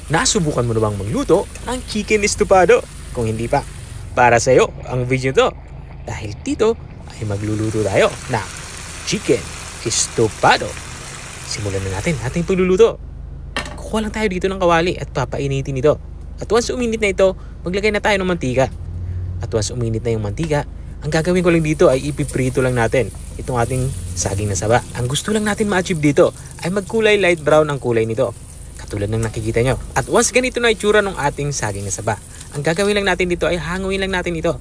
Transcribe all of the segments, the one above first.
Nasubukan mo na bang magluto ng chicken estofado? Kung hindi pa, para sa iyo ang video to. Dahil dito ay magluluto tayo ng chicken estofado. Simulan na natin ating pagluluto. Kukuha lang tayo dito ng kawali at papainitin ito. At once uminit na ito, maglagay na tayo ng mantika. At once uminit na yung mantika, ang gagawin ko lang dito ay ipiprito lang natin itong ating saging na saba. Ang gusto lang natin ma-achieve dito ay magkulay light brown ang kulay nito. Katulad ng nakikita nyo. At once ganito na itsura ng ating saging na saba, ang gagawin lang natin dito ay hanguin lang natin ito.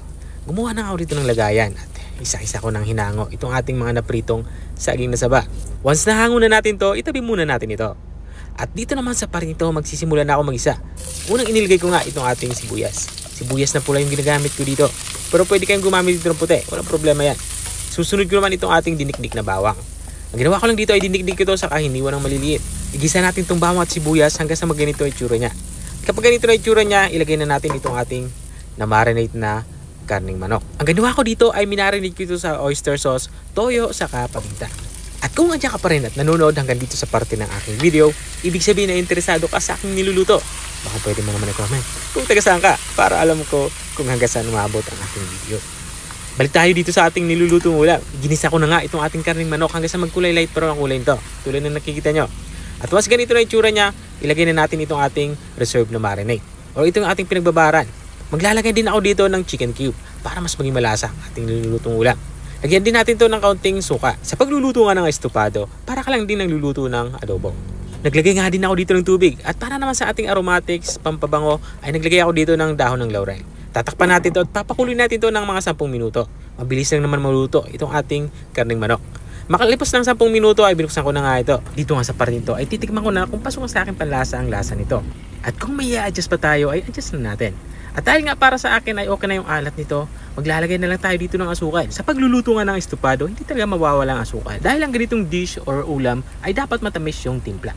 Gumawa na ako dito ng lagayan at isa-isa ko ng hinango itong ating mga napritong saging na saba. Once nahango na natin to, itabi muna natin ito. At dito naman sa parin ito, magsisimula na ako mag-isa. Unang inilagay ko nga itong ating sibuyas. Sibuyas na pula yung ginagamit ko dito. Pero pwede kayong gumamit dito ng puti. Walang problema yan. Susunod ko naman itong ating dinikdik na bawang. Ang ginawa ko lang dito ay dinikdik ko ito sa kahiniwan ng maliliit. Igisa natin itong bawang at sibuyas hanggang sa magganito ang itsura niya. Kapag ganito na itsura niya, ilagay na natin itong ating na-marinate na karning manok. Ang ginawa ko dito ay minarinate ko ito sa oyster sauce, toyo, saka paminta. At kung andyan ka pa rin at nanonood hanggang dito sa parte ng aking video, ibig sabihin na interesado ka sa aking niluluto. Baka pwede mo naman i-comment kung taga saan ka para alam ko kung hanggang saan umabot ang aking video. Balik tayo dito sa ating nilulutong ulam. Ginisa ko na nga itong ating karning manok hanggang sa magkulay light brown ang kulay nito. Tulad na nakikita nyo. At once ganito na itsura niya, ilagay na natin itong ating reserve na marinade. O itong ating pinagbabaran. Maglalagay din ako dito ng chicken cube para mas maging malasa ang ating nilulutong ulam. Lagyan din natin to ng kaunting suka. Sa pagluluto nga ng estofado, para ka lang din nagluluto ng adobo. Naglagay nga din ako dito ng tubig. At para naman sa ating aromatics, pampabango, ay naglagay ako dito ng dahon ng laurel. Tatakpan natin to at papakuloy natin to ng mga 10 minuto. Mabilis lang naman maluto itong ating karning manok. Makalipas ng 10 minuto ay binuksan ko na nga ito. Dito nga sa part nito ay titikman ko na kung pasok sa akin panlasa ang lasa nito. At kung may i-adjust pa tayo ay adjust na natin. At dahil nga para sa akin ay okay na yung alat nito, maglalagay na lang tayo dito ng asukal. Sa pagluluto nga ng estofado, hindi talaga mawawala ang asukal. Dahil ang ganitong dish or ulam ay dapat matamis yung timpla.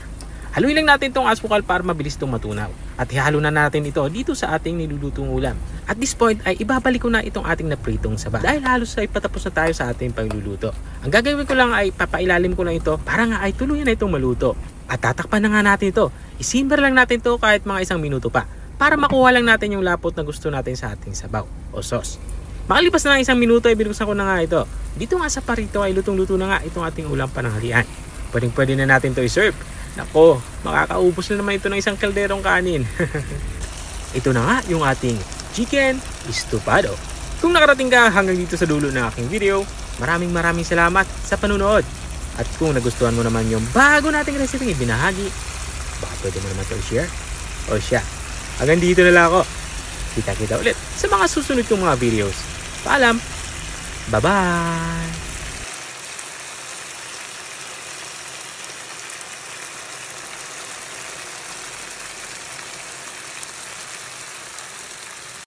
Haluin lang natin itong asukal para mabilis itong matunaw. At ihalo na natin ito dito sa ating nilulutong ulam. At this point ay ibabalik ko na itong ating napritong saba. Dahil halos ay patapos na tayo sa ating pagluluto. Ang gagawin ko lang ay papailalim ko lang ito para nga ay tuluyan na itong maluto. At tatakpan na nga natin ito. Isimmer lang natin ito kahit mga 1 minuto pa. Para makuha lang natin yung lapot na gusto natin sa ating sabaw o sauce. Makalipas na ng 1 minuto ay binuksan ko na nga ito. Dito nga sa parito ay lutong-luto na nga itong ating ulam pananghalian. Pwede na natin ito i-serve. Nako, makakaubos na naman ito ng 1 kalderong kanin. Ito na nga yung ating chicken estofado. Kung nakarating ka hanggang dito sa dulo ng aking video, maraming salamat sa panunood. At kung nagustuhan mo naman yung bago nating recipe ibinahagi, baka pwede mo naman ito i-share o siya. Hanggang dito na lang ako. Kita-kita ulit sa mga susunod kong mga videos. Paalam! Bye-bye!